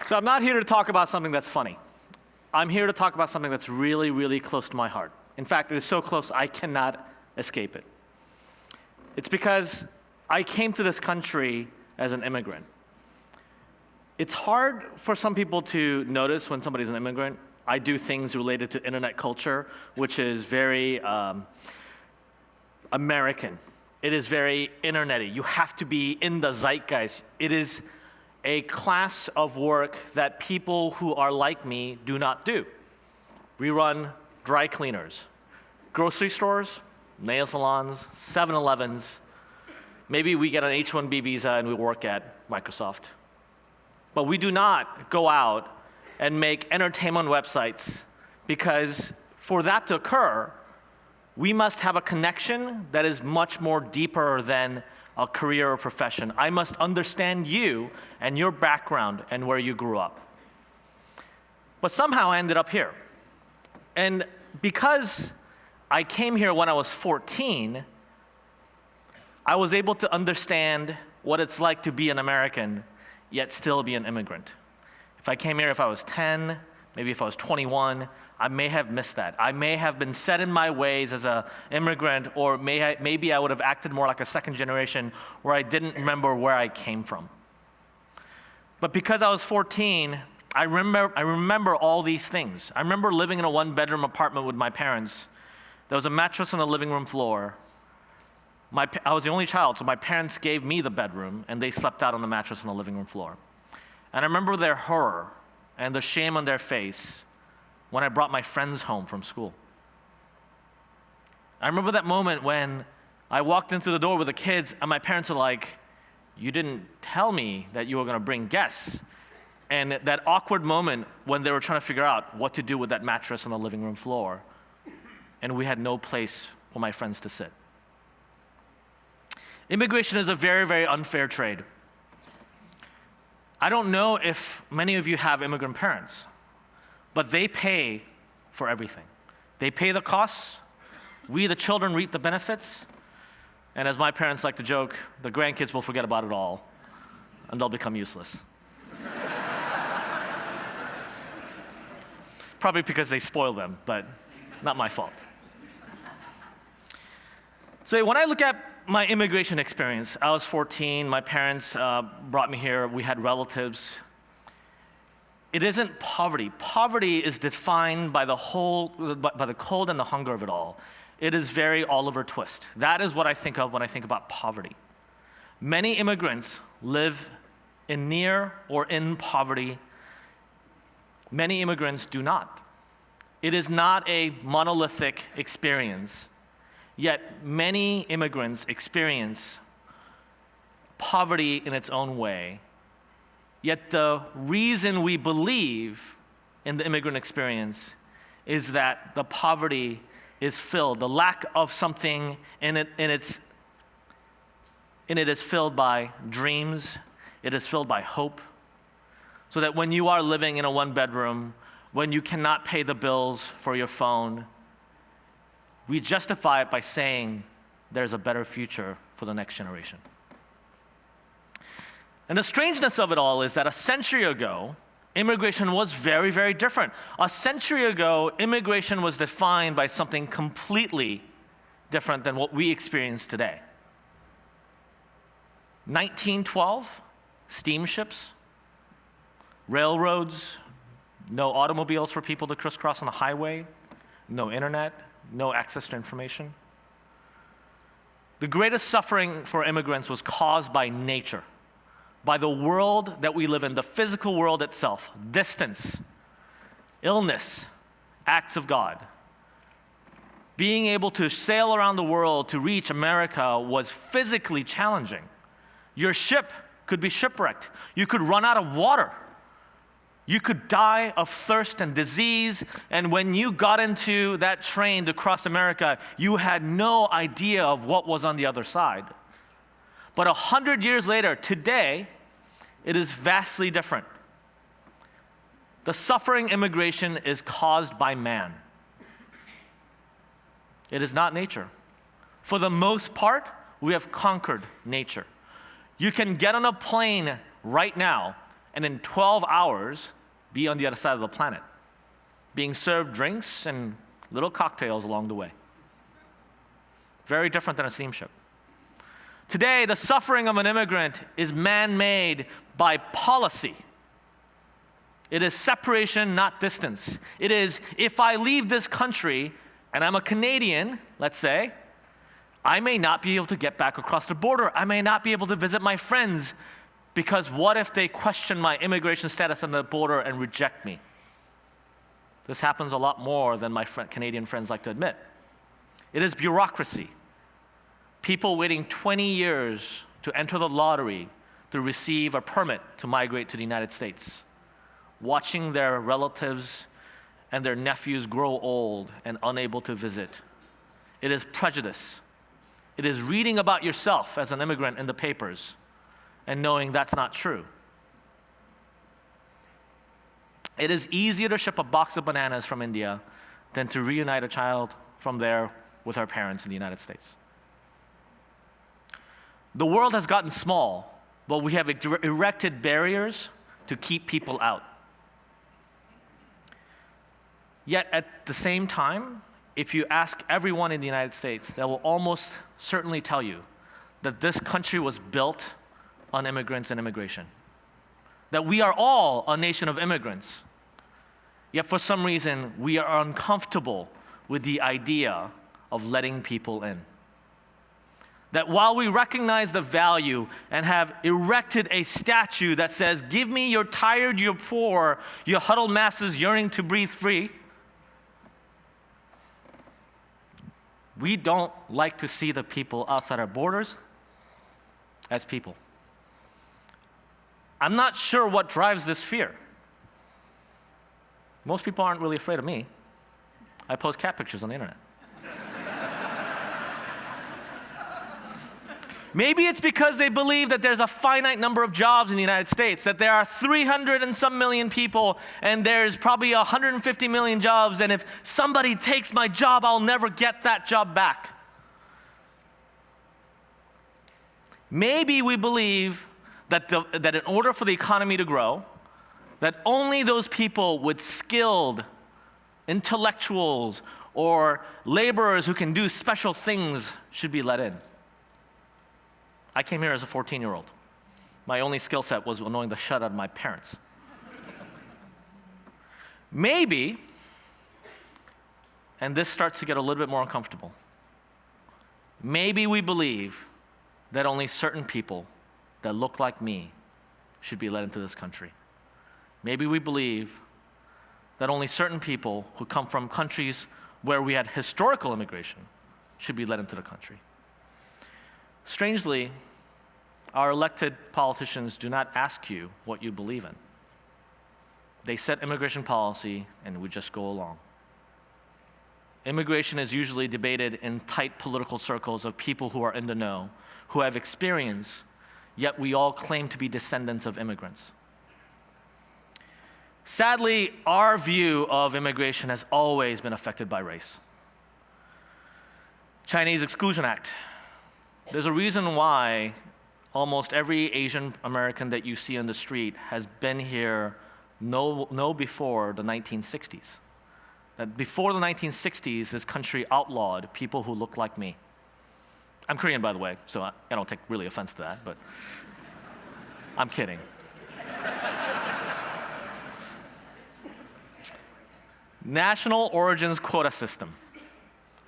So I'm not here to talk about something that's funny. I'm here to talk about something that's really, really close to my heart. In fact, it is so close I cannot escape it. It's because I came to this country as an immigrant. It's hard for some people to notice when somebody's an immigrant. I do things related to internet culture, which is very American. It is very internet-y. You have to be in the zeitgeist. It is a class of work that people who are like me do not do. We run dry cleaners, grocery stores, nail salons, 7-Elevens. Maybe we get an H-1B visa and we work at Microsoft. But we do not go out and make entertainment websites, because for that to occur, we must have a connection that is much more deeper than a career or profession. I must understand you and your background and where you grew up. But somehow I ended up here. And because I came here when I was 14, I was able to understand what it's like to be an American, yet still be an immigrant. If I came here if I was 10, maybe if I was 21, I may have missed that. I may have been set in my ways as an immigrant, or maybe I would have acted more like a second generation where I didn't remember where I came from. But because I was 14, I remember all these things. I remember living in a one-bedroom apartment with my parents. There was a mattress on the living room floor. I was the only child, so my parents gave me the bedroom, and they slept out on the mattress on the living room floor. And I remember their horror and the shame on their face when I brought my friends home from school. I remember that moment when I walked into the door with the kids, and my parents are like, "You didn't tell me that you were going to bring guests." And that awkward moment when they were trying to figure out what to do with that mattress on the living room floor, and we had no place for my friends to sit. Immigration is a very, very unfair trade. I don't know if many of you have immigrant parents, but they pay for everything. They pay the costs. We, the children, reap the benefits. And as my parents like to joke, the grandkids will forget about it all, and they'll become useless. Probably because they spoil them, but not my fault. So when I look at my immigration experience, I was 14, my parents brought me here, we had relatives. It isn't poverty. Poverty is defined by the cold and the hunger of it all. It is very Oliver Twist. That is what I think of when I think about poverty. Many immigrants live in near or in poverty. Many immigrants do not. It is not a monolithic experience. Yet many immigrants experience poverty in its own way. Yet the reason we believe in the immigrant experience is that the poverty is filled, the lack of something in it is filled by dreams, it is filled by hope. So that when you are living in a one-bedroom, when you cannot pay the bills for your phone, we justify it by saying there's a better future for the next generation. And the strangeness of it all is that a century ago, immigration was very, very different. A century ago, immigration was defined by something completely different than what we experience today. 1912, steamships, railroads, no automobiles for people to crisscross on the highway, no internet, no access to information. The greatest suffering for immigrants was caused by nature, by the world that we live in, the physical world itself, distance, illness, acts of God. Being able to sail around the world to reach America was physically challenging. Your ship could be shipwrecked. You could run out of water. You could die of thirst and disease, and when you got into that train to cross America, you had no idea of what was on the other side. But 100 years later, today, it is vastly different. The suffering immigration is caused by man. It is not nature. For the most part, we have conquered nature. You can get on a plane right now and in 12 hours be on the other side of the planet, being served drinks and little cocktails along the way. Very different than a steamship. Today, the suffering of an immigrant is man-made by policy. It is separation, not distance. It is, if I leave this country and I'm a Canadian, let's say, I may not be able to get back across the border. I may not be able to visit my friends, because what if they question my immigration status on the border and reject me? This happens a lot more than my Canadian friends like to admit. It is bureaucracy. People waiting 20 years to enter the lottery to receive a permit to migrate to the United States, watching their relatives and their nephews grow old and unable to visit. It is prejudice. It is reading about yourself as an immigrant in the papers and knowing that's not true. It is easier to ship a box of bananas from India than to reunite a child from there with our parents in the United States. The world has gotten small, but we have erected barriers to keep people out. Yet at the same time, if you ask everyone in the United States, they will almost certainly tell you that this country was built on immigrants and immigration. That we are all a nation of immigrants. Yet for some reason, we are uncomfortable with the idea of letting people in. That while we recognize the value and have erected a statue that says, "Give me your tired, your poor, your huddled masses yearning to breathe free," we don't like to see the people outside our borders as people. I'm not sure what drives this fear. Most people aren't really afraid of me. I post cat pictures on the internet. Maybe it's because they believe that there's a finite number of jobs in the United States, that there are 300 and some million people, and there's probably 150 million jobs, and if somebody takes my job, I'll never get that job back. Maybe we believe that in order for the economy to grow, that only those people with skilled intellectuals or laborers who can do special things should be let in. I came here as a 14-year-old. My only skill set was annoying the shit out of my parents. Maybe, and this starts to get a little bit more uncomfortable, maybe we believe that only certain people that look like me should be let into this country. Maybe we believe that only certain people who come from countries where we had historical immigration should be let into the country. Strangely, our elected politicians do not ask you what you believe in. They set immigration policy and we just go along. Immigration is usually debated in tight political circles of people who are in the know, who have experience, yet we all claim to be descendants of immigrants. Sadly, our view of immigration has always been affected by race. Chinese Exclusion Act. There's a reason why almost every Asian American that you see on the street has been here before the 1960s. That before the 1960s, this country outlawed people who look like me. I'm Korean, by the way, so I don't take really offense to that, but I'm kidding. National origins quota system.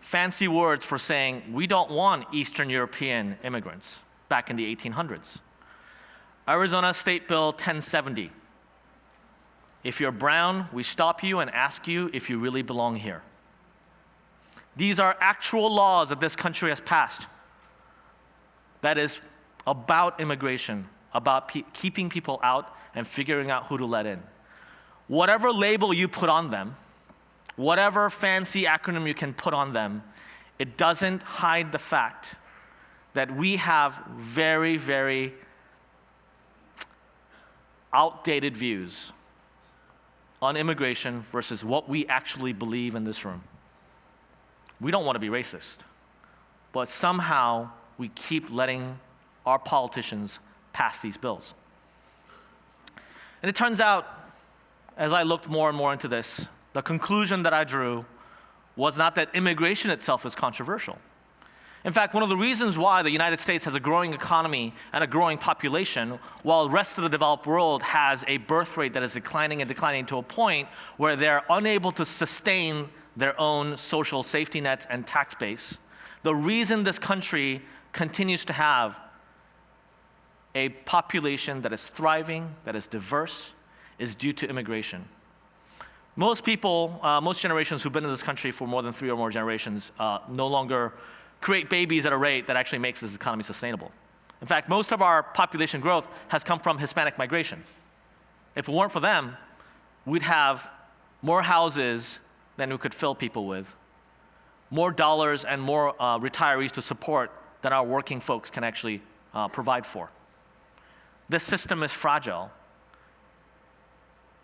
Fancy words for saying we don't want Eastern European immigrants back in the 1800s. Arizona State Bill 1070. If you're brown, we stop you and ask you if you really belong here. These are actual laws that this country has passed. That is about immigration, about keeping people out and figuring out who to let in. Whatever label you put on them, whatever fancy acronym you can put on them, it doesn't hide the fact that we have very, very outdated views on immigration versus what we actually believe in this room. We don't want to be racist, but somehow we keep letting our politicians pass these bills. And it turns out, as I looked more and more into this, the conclusion that I drew was not that immigration itself is controversial. In fact, one of the reasons why the United States has a growing economy and a growing population, while the rest of the developed world has a birth rate that is declining and declining to a point where they're unable to sustain their own social safety nets and tax base, the reason this country continues to have a population that is thriving, that is diverse, is due to immigration. Most people, most generations who've been in this country for more than 3 or more generations no longer create babies at a rate that actually makes this economy sustainable. In fact, most of our population growth has come from Hispanic migration. If it weren't for them, we'd have more houses than we could fill people with, more dollars and more retirees to support than our working folks can actually provide for. This system is fragile,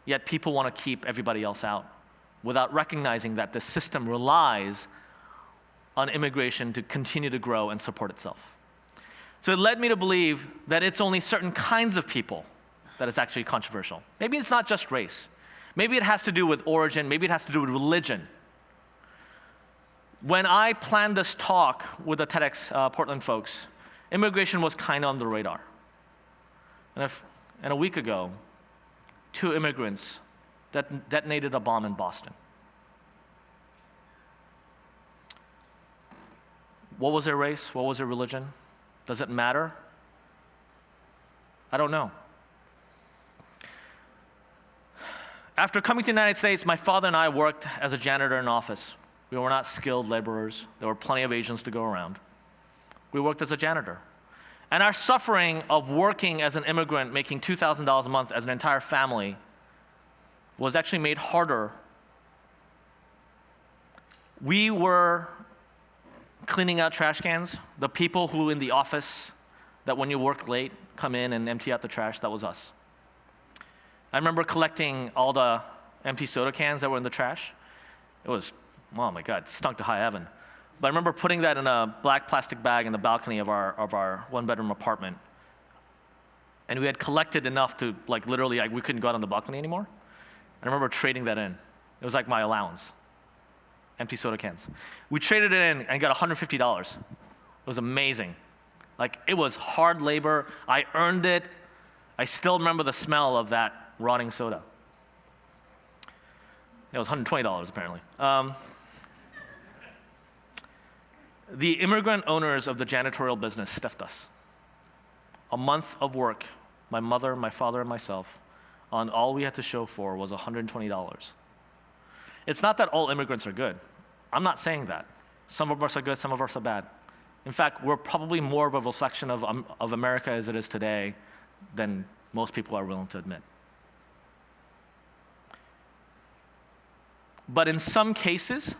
yet people want to keep everybody else out without recognizing that the system relies on immigration to continue to grow and support itself. So it led me to believe that it's only certain kinds of people that is actually controversial. Maybe it's not just race. Maybe it has to do with origin. Maybe it has to do with religion. When I planned this talk with the TEDx Portland folks, immigration was kind of on the radar. And a week ago, 2 immigrants detonated a bomb in Boston. What was their race? What was their religion? Does it matter? I don't know. After coming to the United States, my father and I worked as a janitor in an office. We were not skilled laborers. There were plenty of Asians to go around. We worked as a janitor. And our suffering of working as an immigrant, making $2,000 a month as an entire family, was actually made harder. We were cleaning out trash cans. The people who in the office that when you worked late come in and empty out the trash, that was us. I remember collecting all the empty soda cans that were in the trash. It was, oh my God, it stunk to high heaven. But I remember putting that in a black plastic bag in the balcony of our one-bedroom apartment. And we had collected enough to, like, literally, we couldn't go out on the balcony anymore. I remember trading that in. It was like my allowance. Empty soda cans. We traded it in and got $150. It was amazing. Like, it was hard labor. I earned it. I still remember the smell of that rotting soda. It was $120 apparently. The immigrant owners of the janitorial business stiffed us. A month of work, my mother, my father, and myself, on all we had to show for was $120. It's not that all immigrants are good. I'm not saying that. Some of us are good, some of us are bad. In fact, we're probably more of a reflection of America as it is today than most people are willing to admit. But in some cases,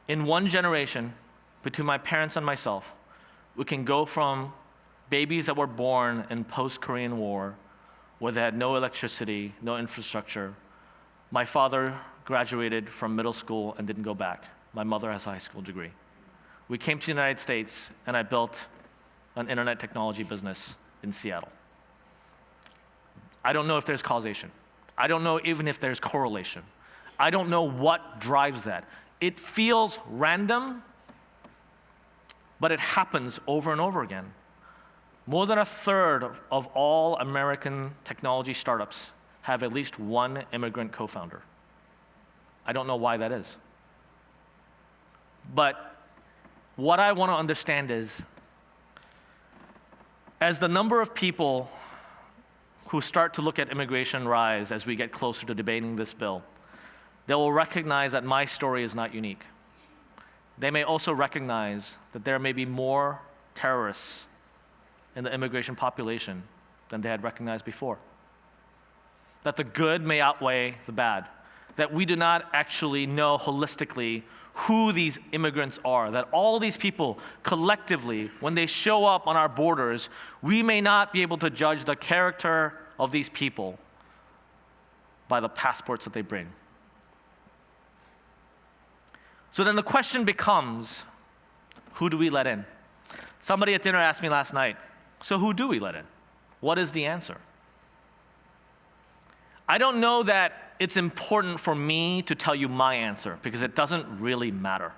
in one generation, between my parents and myself, we can go from babies that were born in post-Korean War, where they had no electricity, no infrastructure. My father graduated from middle school and didn't go back. My mother has a high school degree. We came to the United States, and I built an internet technology business in Seattle. I don't know if there's causation. I don't know even if there's correlation. I don't know what drives that. It feels random, but it happens over and over again. More than a third of all American technology startups have at least one immigrant co-founder. I don't know why that is. But what I want to understand is, as the number of people who start to look at immigration rise as we get closer to debating this bill, they will recognize that my story is not unique. They may also recognize that there may be more terrorists in the immigration population than they had recognized before. That the good may outweigh the bad. That we do not actually know holistically who these immigrants are. That all these people collectively, when they show up on our borders, we may not be able to judge the character of these people by the passports that they bring. So then the question becomes, who do we let in? Somebody at dinner asked me last night, so who do we let in? What is the answer? I don't know that it's important for me to tell you my answer because it doesn't really matter.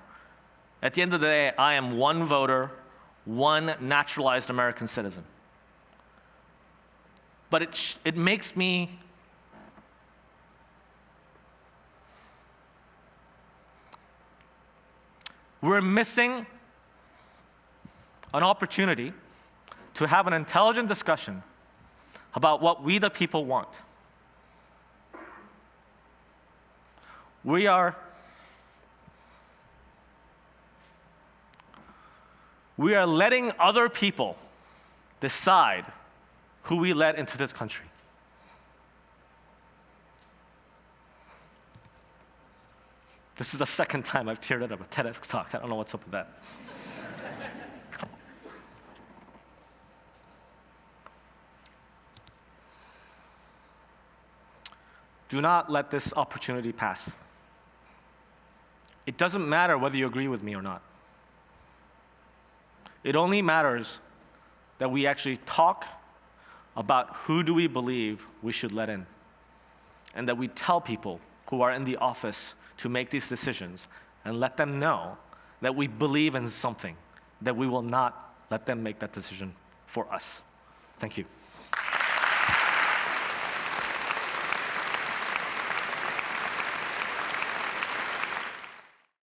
At the end of the day, I am one voter, one naturalized American citizen. But it makes me we're missing an opportunity to have an intelligent discussion about what we the people want. We are letting other people decide who we let into this country. This is the second time I've teared up a TEDx talk. I don't know what's up with that. Do not let this opportunity pass. It doesn't matter whether you agree with me or not. It only matters that we actually talk about who do we believe we should let in, and that we tell people who are in the office to make these decisions and let them know that we believe in something, that we will not let them make that decision for us. Thank you.